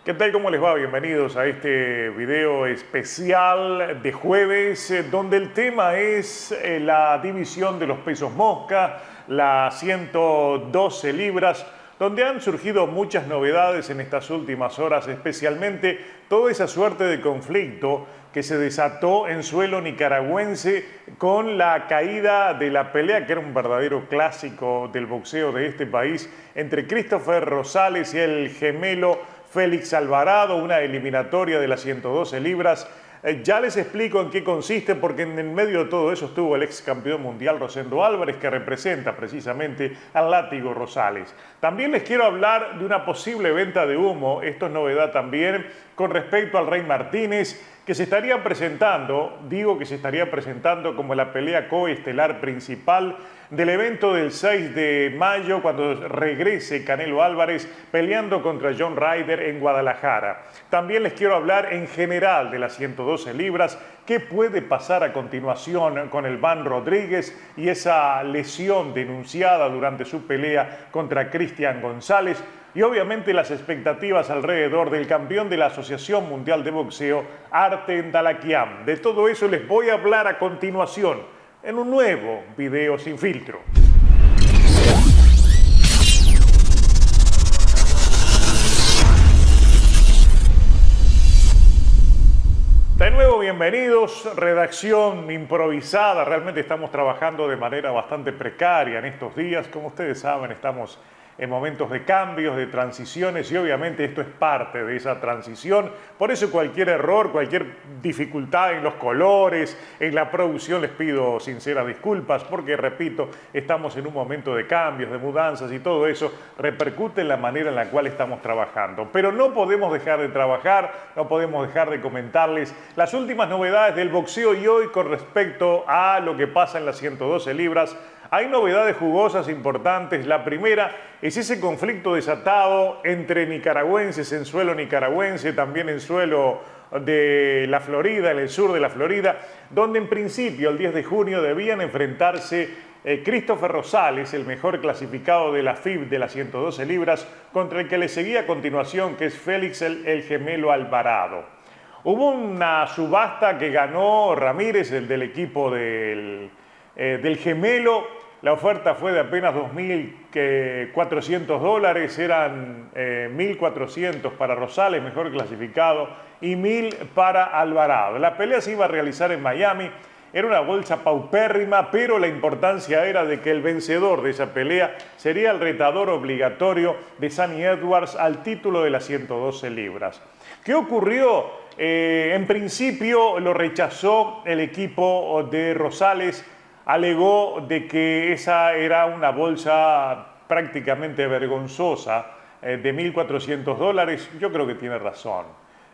¿Qué tal? ¿Cómo les va? Bienvenidos a este video especial de jueves, donde el tema es la división de los pesos mosca, las 112 libras, donde han surgido muchas novedades en estas últimas horas, especialmente toda esa suerte de conflicto que se desató en suelo nicaragüense con la caída de la pelea, que era un verdadero clásico del boxeo de este país, entre Christopher Rosales y el gemelo Félix Alvarado, una eliminatoria de las 112 libras. Ya les explico en qué consiste, porque en el medio de todo eso estuvo el ex campeón mundial Rosendo Álvarez, que representa precisamente al Látigo Rosales. También les quiero hablar de una posible venta de humo, esto es novedad también, con respecto al Rey Martínez, que se estaría presentando, digo que se estaría presentando como la pelea coestelar principal del evento del 6 de mayo, cuando regrese Canelo Álvarez peleando contra John Ryder en Guadalajara. También les quiero hablar en general de las 112 libras, qué puede pasar a continuación con el Van Rodríguez y esa lesión denunciada durante su pelea contra Cristian González, y obviamente las expectativas alrededor del campeón de la Asociación Mundial de Boxeo, Artem Dalakian. De todo eso les voy a hablar a continuación en un nuevo video sin filtro. De nuevo, bienvenidos. Redacción improvisada. Realmente estamos trabajando de manera bastante precaria en estos días. Como ustedes saben, estamos en momentos de cambios, de transiciones, y obviamente esto es parte de esa transición. Por eso cualquier error, cualquier dificultad en los colores, en la producción, les pido sinceras disculpas, porque repito, estamos en un momento de cambios, de mudanzas, y todo eso repercute en la manera en la cual estamos trabajando. Pero no podemos dejar de trabajar, no podemos dejar de comentarles las últimas novedades del boxeo, y hoy con respecto a lo que pasa en las 112 libras, hay novedades jugosas importantes. La primera es ese conflicto desatado entre nicaragüenses en suelo nicaragüense, también en suelo de la Florida, en el sur de la Florida, donde en principio el 10 de junio debían enfrentarse Christopher Rosales, el mejor clasificado de la FIB de las 112 libras, contra el que le seguía a continuación, que es Félix el gemelo Alvarado. Hubo una subasta que ganó Ramírez, el del equipo del gemelo. La oferta fue de apenas $2.400, eran 1.400 para Rosales, mejor clasificado, y 1.000 para Alvarado. La pelea se iba a realizar en Miami, era una bolsa paupérrima, pero la importancia era de que el vencedor de esa pelea sería el retador obligatorio de Sunny Edwards al título de las 112 libras. ¿Qué ocurrió? En principio lo rechazó el equipo de Rosales. Alegó de que esa era una bolsa prácticamente vergonzosa de $1.400. Yo creo que tiene razón.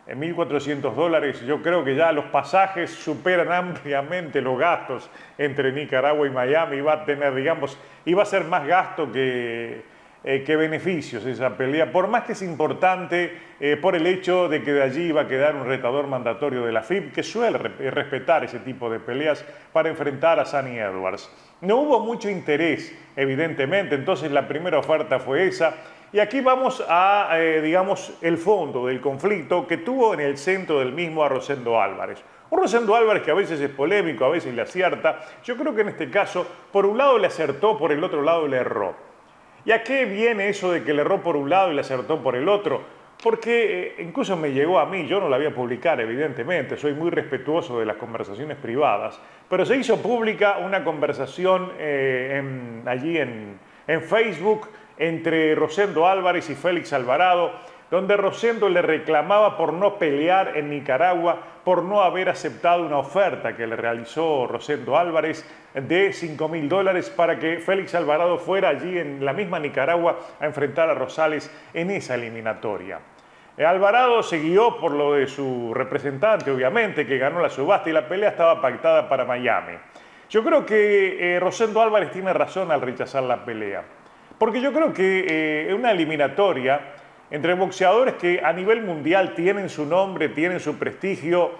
En $1.400 yo creo que ya los pasajes superan ampliamente los gastos entre Nicaragua y Miami. Iba a tener, digamos, iba a ser más gasto que beneficios esa pelea, por más que es importante por el hecho de que de allí iba a quedar un retador mandatorio de la FIB, que suele respetar ese tipo de peleas para enfrentar a Sunny Edwards. No hubo mucho interés, evidentemente, entonces la primera oferta fue esa. Y aquí vamos a, digamos, el fondo del conflicto que tuvo en el centro del mismo a Rosendo Álvarez. Un Rosendo Álvarez que a veces es polémico, a veces le acierta. Yo creo que en este caso, por un lado le acertó, por el otro lado le erró. ¿Y a qué viene eso de que le erró por un lado y le acertó por el otro? Porque incluso me llegó a mí, yo no la voy a publicar evidentemente, soy muy respetuoso de las conversaciones privadas, pero se hizo pública una conversación allí en Facebook entre Rosendo Álvarez y Félix Alvarado, donde Rosendo le reclamaba por no pelear en Nicaragua, por no haber aceptado una oferta que le realizó Rosendo Álvarez de $5.000 para que Félix Alvarado fuera allí en la misma Nicaragua a enfrentar a Rosales en esa eliminatoria. Alvarado se guió por lo de su representante, obviamente, que ganó la subasta, y la pelea estaba pactada para Miami. Yo creo que Rosendo Álvarez tiene razón al rechazar la pelea, porque yo creo que una eliminatoria entre boxeadores que a nivel mundial tienen su nombre, tienen su prestigio,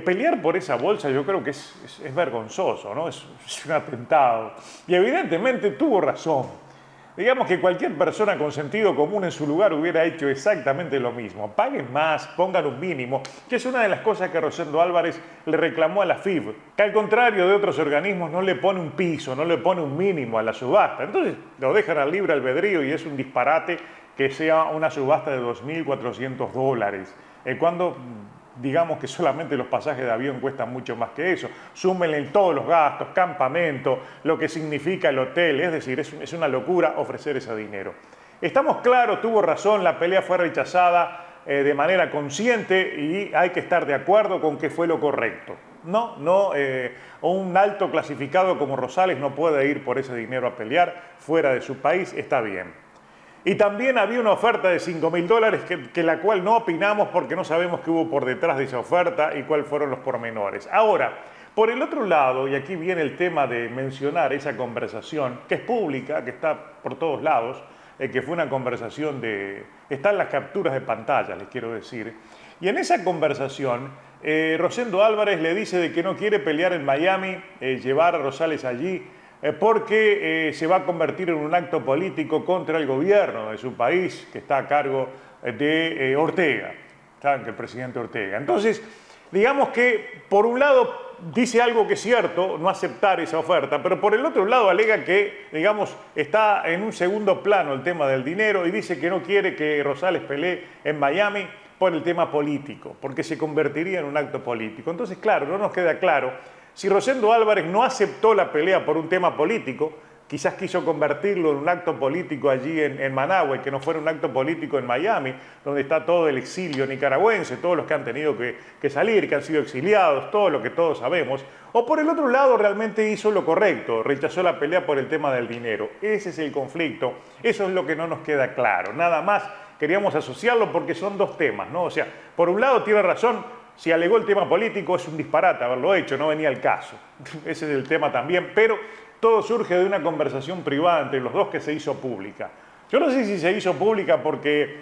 pelear por esa bolsa yo creo que es vergonzoso, ¿no? Es un atentado. Y evidentemente tuvo razón. Digamos que cualquier persona con sentido común en su lugar hubiera hecho exactamente lo mismo. Paguen más, pongan un mínimo, que es una de las cosas que Rosendo Álvarez le reclamó a la FIB, que al contrario de otros organismos no le pone un piso, no le pone un mínimo a la subasta. Entonces lo dejan al libre albedrío y es un disparate que sea una subasta de $2.400, cuando digamos que solamente los pasajes de avión cuestan mucho más que eso. Súmenle todos los gastos, campamento, lo que significa el hotel, es decir, es una locura ofrecer ese dinero. Estamos claros, tuvo razón, la pelea fue rechazada de manera consciente y hay que estar de acuerdo con que fue lo correcto. Un alto clasificado como Rosales no puede ir por ese dinero a pelear fuera de su país, está bien. Y también había una oferta de $5.000 que la cual no opinamos porque no sabemos qué hubo por detrás de esa oferta y cuáles fueron los pormenores. Ahora, por el otro lado, y aquí viene el tema de mencionar esa conversación, que es pública, que está por todos lados, que fue una conversación están las capturas de pantalla, les quiero decir, y en esa conversación Rosendo Álvarez le dice de que no quiere pelear en Miami, llevar a Rosales allí, porque se va a convertir en un acto político contra el gobierno de su país, que está a cargo de Ortega, ¿saben? Que el presidente Ortega. Entonces, digamos que por un lado dice algo que es cierto, no aceptar esa oferta, pero por el otro lado alega que, digamos, está en un segundo plano el tema del dinero y dice que no quiere que Rosales pelee en Miami por el tema político, porque se convertiría en un acto político. Entonces, claro, no nos queda claro si Rosendo Álvarez no aceptó la pelea por un tema político, quizás quiso convertirlo en un acto político allí en Managua y que no fuera un acto político en Miami, donde está todo el exilio nicaragüense, todos los que han tenido que salir, que han sido exiliados, todo lo que todos sabemos. O por el otro lado realmente hizo lo correcto, rechazó la pelea por el tema del dinero. Ese es el conflicto, eso es lo que no nos queda claro. Nada más queríamos asociarlo porque son dos temas, ¿no? O sea, por un lado tiene razón, si alegó el tema político es un disparate haberlo hecho, no venía al caso. Ese es el tema también, pero todo surge de una conversación privada entre los dos que se hizo pública. Yo no sé si se hizo pública porque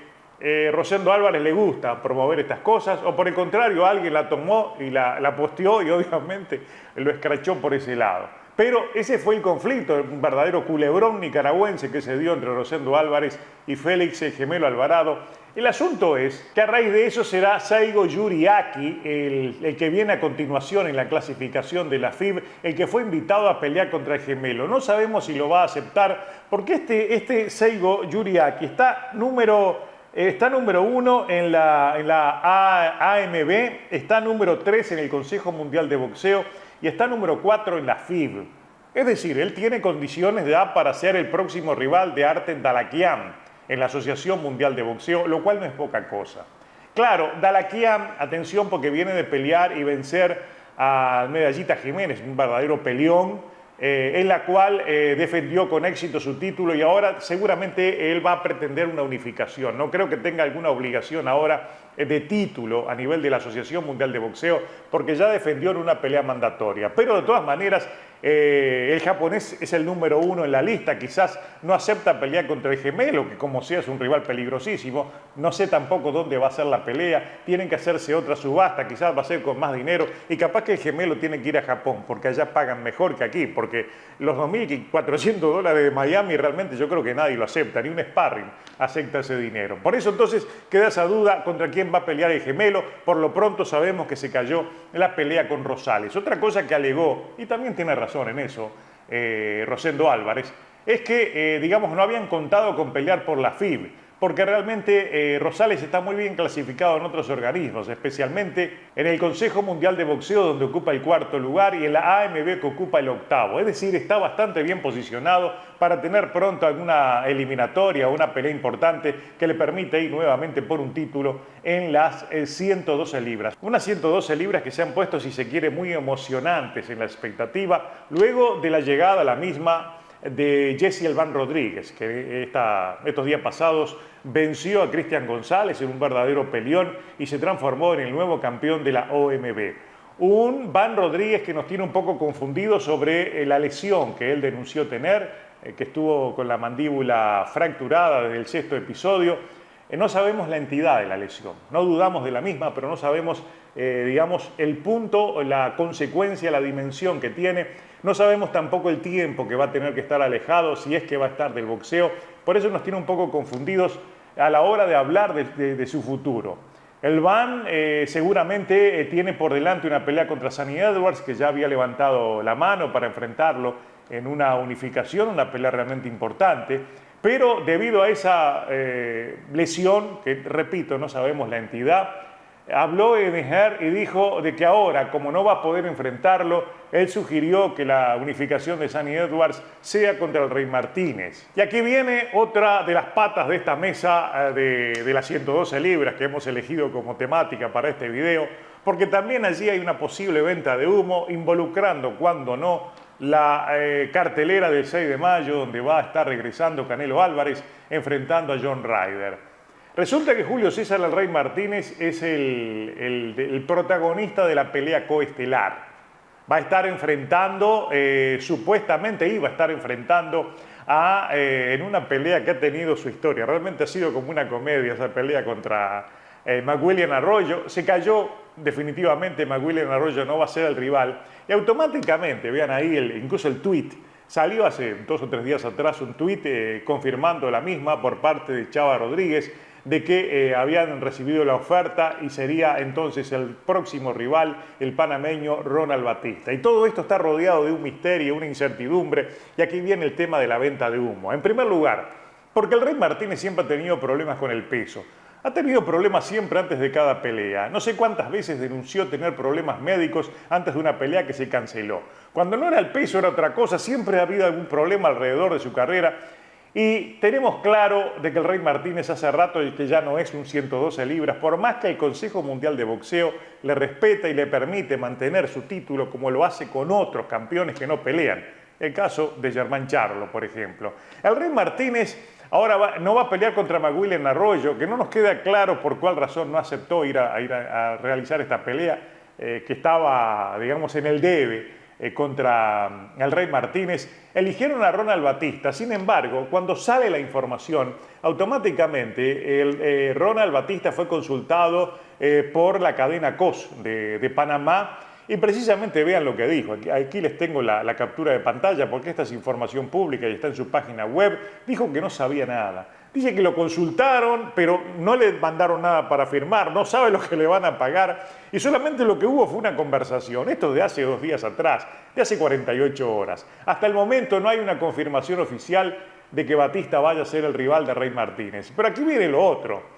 Rosendo Álvarez le gusta promover estas cosas o por el contrario alguien la tomó y la posteó y obviamente lo escrachó por ese lado. Pero ese fue el conflicto, un verdadero culebrón nicaragüense que se dio entre Rosendo Álvarez y Félix el Gemelo Alvarado. El asunto es que a raíz de eso será Saigo Yuriaki, el que viene a continuación en la clasificación de la FIB, el que fue invitado a pelear contra el Gemelo. No sabemos si lo va a aceptar porque este Saigo Yuriaki está número 1 en la AMB, está número 3 en el Consejo Mundial de Boxeo y está número 4 en la FIB. Es decir, él tiene condiciones para ser el próximo rival de Artem Dalakian en la Asociación Mundial de Boxeo, lo cual no es poca cosa. Claro, Dalakian, atención porque viene de pelear y vencer a Medallita Jiménez, un verdadero peleón, en la cual defendió con éxito su título y ahora seguramente él va a pretender una unificación. No creo que tenga alguna obligación ahora de título a nivel de la Asociación Mundial de Boxeo porque ya defendió en una pelea mandatoria. Pero de todas maneras, el japonés es el número 1 en la lista, quizás no acepta pelear contra el Gemelo, que como sea es un rival peligrosísimo, no sé tampoco dónde va a ser la pelea, tienen que hacerse otra subasta, quizás va a ser con más dinero y capaz que el Gemelo tiene que ir a Japón, porque allá pagan mejor que aquí, porque los $2.400 de Miami realmente yo creo que nadie lo acepta, ni un sparring acepta ese dinero. Por eso entonces queda esa duda contra quién va a pelear el Gemelo, por lo pronto sabemos que se cayó en la pelea con Rosales. Otra cosa que alegó, y también tiene razón en eso, Rosendo Álvarez, es que, digamos, no habían contado con pelear por la FIB, porque realmente Rosales está muy bien clasificado en otros organismos, especialmente en el Consejo Mundial de Boxeo, donde ocupa el 4º lugar, y en la AMB, que ocupa el 8º. Es decir, está bastante bien posicionado para tener pronto alguna eliminatoria o una pelea importante que le permite ir nuevamente por un título en las 112 libras. Unas 112 libras que se han puesto, si se quiere, muy emocionantes en la expectativa, luego de la llegada a la misma de Jesse El Van Rodríguez, que estos días pasados venció a Cristian González en un verdadero peleón y se transformó en el nuevo campeón de la OMB. Un Van Rodríguez que nos tiene un poco confundido sobre la lesión que él denunció tener, que estuvo con la mandíbula fracturada desde el 6º episodio. No sabemos la entidad de la lesión, no dudamos de la misma, pero no sabemos, digamos, el punto, la consecuencia, la dimensión que tiene. No sabemos tampoco el tiempo que va a tener que estar alejado, si es que va a estar del boxeo. Por eso nos tiene un poco confundidos a la hora de hablar de su futuro. El Van seguramente tiene por delante una pelea contra Sunny Edwards, que ya había levantado la mano para enfrentarlo en una unificación, una pelea realmente importante. Pero debido a esa lesión, que repito, no sabemos la entidad, habló Edenher y dijo de que ahora, como no va a poder enfrentarlo, él sugirió que la unificación de Sunny Edwards sea contra el Rey Martínez. Y aquí viene otra de las patas de esta mesa de las 112 libras que hemos elegido como temática para este video, porque también allí hay una posible venta de humo involucrando, cuando no, la cartelera del 6 de mayo, donde va a estar regresando Canelo Álvarez enfrentando a John Ryder. Resulta que Julio César El Rey Martínez es el protagonista de la pelea coestelar. Va a estar enfrentando, supuestamente iba a estar enfrentando en una pelea que ha tenido su historia. Realmente ha sido como una comedia esa pelea contra McWilliam Arroyo. Se cayó definitivamente, McWilliam Arroyo no va a ser el rival. Y automáticamente, vean ahí incluso el tweet, salió hace 2 o 3 días atrás un tweet confirmando la misma por parte de Chava Rodríguez, de que habían recibido la oferta y sería entonces el próximo rival, el panameño Ronald Batista. Y todo esto está rodeado de un misterio, una incertidumbre, y aquí viene el tema de la venta de humo. En primer lugar, porque el Rey Martínez siempre ha tenido problemas con el peso. Ha tenido problemas siempre antes de cada pelea. No sé cuántas veces denunció tener problemas médicos antes de una pelea que se canceló. Cuando no era el peso, era otra cosa, siempre ha habido algún problema alrededor de su carrera. Y tenemos claro de que el Rey Martínez hace rato que ya no es un 112 libras, por más que el Consejo Mundial de Boxeo le respeta y le permite mantener su título como lo hace con otros campeones que no pelean. El caso de Germán Charlo, por ejemplo. El Rey Martínez ahora no va a pelear contra McWilliam Arroyo, que no nos queda claro por cuál razón no aceptó ir a realizar esta pelea, que estaba, digamos, en el debe. Contra el Rey Martínez, eligieron a Ronald Batista. Sin embargo, cuando sale la información, automáticamente Ronald Batista fue consultado por la cadena COS de Panamá, y precisamente vean lo que dijo. Aquí les tengo la captura de pantalla porque esta es información pública y está en su página web. Dijo que no sabía nada. Dice que lo consultaron, pero no le mandaron nada para firmar, no sabe lo que le van a pagar y solamente lo que hubo fue una conversación. Esto de hace 2 días atrás, de hace 48 horas. Hasta el momento no hay una confirmación oficial de que Batista vaya a ser el rival de Rey Martínez. Pero aquí viene lo otro.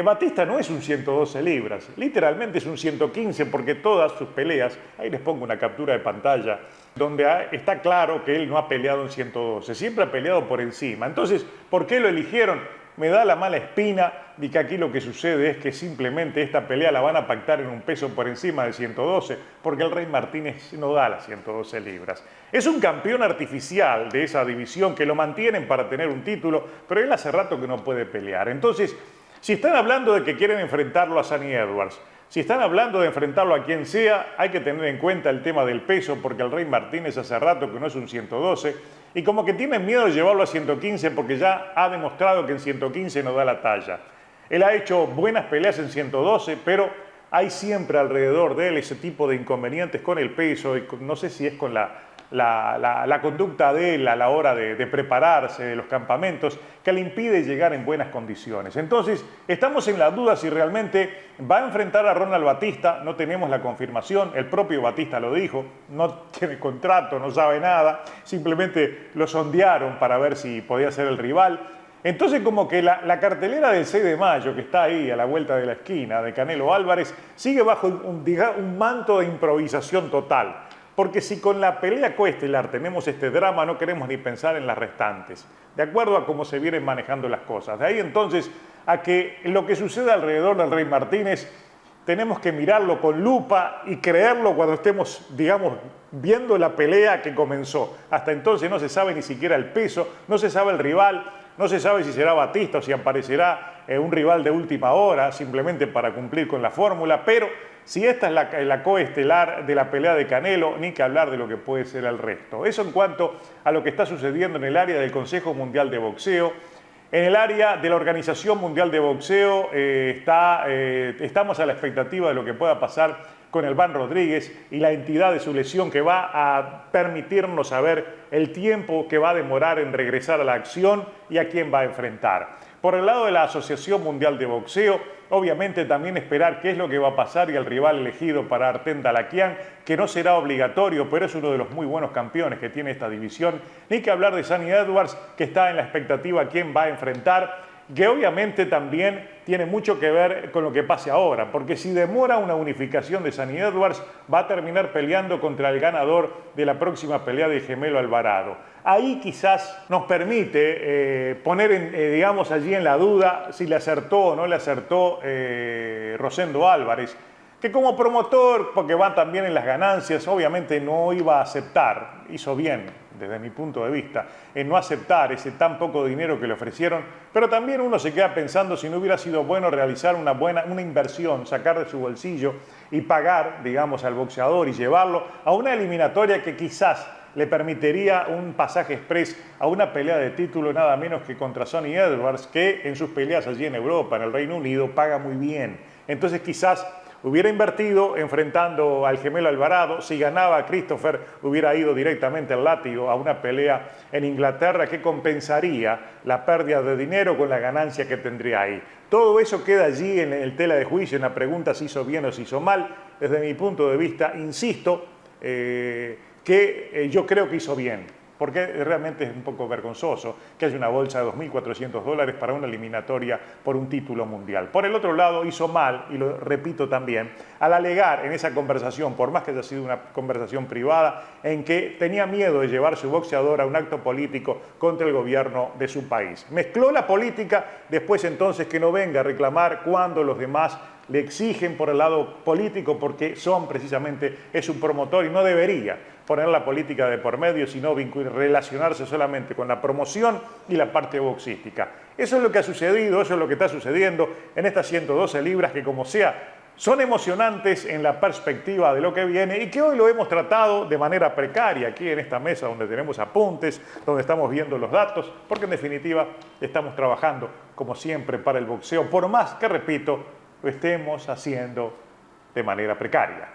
Batista no es un 112 libras, literalmente es un 115 porque todas sus peleas, ahí les pongo una captura de pantalla, donde está claro que él no ha peleado en 112, siempre ha peleado por encima. Entonces, ¿por qué lo eligieron? Me da la mala espina de que aquí lo que sucede es que simplemente esta pelea la van a pactar en un peso por encima de 112, porque el Rey Martínez no da las 112 libras. Es un campeón artificial de esa división que lo mantienen para tener un título, pero él hace rato que no puede pelear. Entonces, si están hablando de que quieren enfrentarlo a Sunny Edwards, si están hablando de enfrentarlo a quien sea, hay que tener en cuenta el tema del peso, porque el Rey Martínez hace rato que no es un 112, y como que tienen miedo de llevarlo a 115 porque ya ha demostrado que en 115 no da la talla. Él ha hecho buenas peleas en 112, pero hay siempre alrededor de él ese tipo de inconvenientes con el peso, y no sé si es con la conducta de él a la hora de prepararse, de los campamentos, que le impide llegar en buenas condiciones. Entonces, estamos en la duda si realmente va a enfrentar a Ronald Batista. No tenemos la confirmación, el propio Batista lo dijo, no tiene contrato, no sabe nada, simplemente lo sondearon para ver si podía ser el rival. Entonces, como que la cartelera del 6 de mayo, que está ahí a la vuelta de la esquina, de Canelo Álvarez, sigue bajo un manto de improvisación total. Porque si con la pelea coestelar tenemos este drama, no queremos ni pensar en las restantes, de acuerdo a cómo se vienen manejando las cosas. De ahí entonces a que lo que sucede alrededor del Rey Martínez tenemos que mirarlo con lupa y creerlo cuando estemos, digamos, viendo la pelea que comenzó. Hasta entonces no se sabe ni siquiera el peso, no se sabe el rival, no se sabe si será Batista o si aparecerá un rival de última hora, simplemente para cumplir con la fórmula, pero si esta es la coestelar de la pelea de Canelo, ni que hablar de lo que puede ser el resto. Eso en cuanto a lo que está sucediendo en el área del Consejo Mundial de Boxeo. En el área de la Organización Mundial de Boxeo estamos a la expectativa de lo que pueda pasar con Elván Rodríguez y la entidad de su lesión, que va a permitirnos saber el tiempo que va a demorar en regresar a la acción y a quién va a enfrentar. Por el lado de la Asociación Mundial de Boxeo, obviamente también esperar qué es lo que va a pasar y el rival elegido para Artem Dalakian, que no será obligatorio, pero es uno de los muy buenos campeones que tiene esta división. Ni que hablar de Sunny Edwards, que está en la expectativa quién va a enfrentar, que obviamente también tiene mucho que ver con lo que pase ahora, porque si demora una unificación de Sunny Edwards, va a terminar peleando contra el ganador de la próxima pelea de Gemelo Alvarado. Ahí quizás nos permite poner, digamos, allí en la duda si le acertó o no le acertó Rosendo Álvarez, que como promotor, porque van también en las ganancias, obviamente no iba a aceptar, hizo bien desde mi punto de vista, en no aceptar ese tan poco dinero que le ofrecieron, pero también uno se queda pensando si no hubiera sido bueno realizar una inversión, sacar de su bolsillo y pagar, digamos, al boxeador y llevarlo a una eliminatoria que quizás le permitiría un pasaje express a una pelea de título nada menos que contra Sunny Edwards, que en sus peleas allí en Europa, en el Reino Unido, paga muy bien. Entonces quizás hubiera invertido enfrentando al Gemelo Alvarado. Si ganaba Christopher, hubiera ido directamente al látigo a una pelea en Inglaterra que compensaría la pérdida de dinero con la ganancia que tendría ahí. Todo eso queda allí en el tela de juicio, en la pregunta si hizo bien o si hizo mal. Desde mi punto de vista, insisto, yo creo que hizo bien, porque realmente es un poco vergonzoso que haya una bolsa de $2.400 para una eliminatoria por un título mundial. Por el otro lado, hizo mal, y lo repito también, al alegar en esa conversación, por más que haya sido una conversación privada, en que tenía miedo de llevar su boxeador a un acto político contra el gobierno de su país. Mezcló la política, después entonces que no venga a reclamar cuando los demás le exigen por el lado político, porque es un promotor y no debería poner la política de por medio, sino relacionarse solamente con la promoción y la parte boxística. Eso es lo que ha sucedido, eso es lo que está sucediendo en estas 112 libras, que como sea, son emocionantes en la perspectiva de lo que viene y que hoy lo hemos tratado de manera precaria aquí en esta mesa donde tenemos apuntes, donde estamos viendo los datos, porque en definitiva estamos trabajando como siempre para el boxeo, por más que, repito, lo estemos haciendo de manera precaria.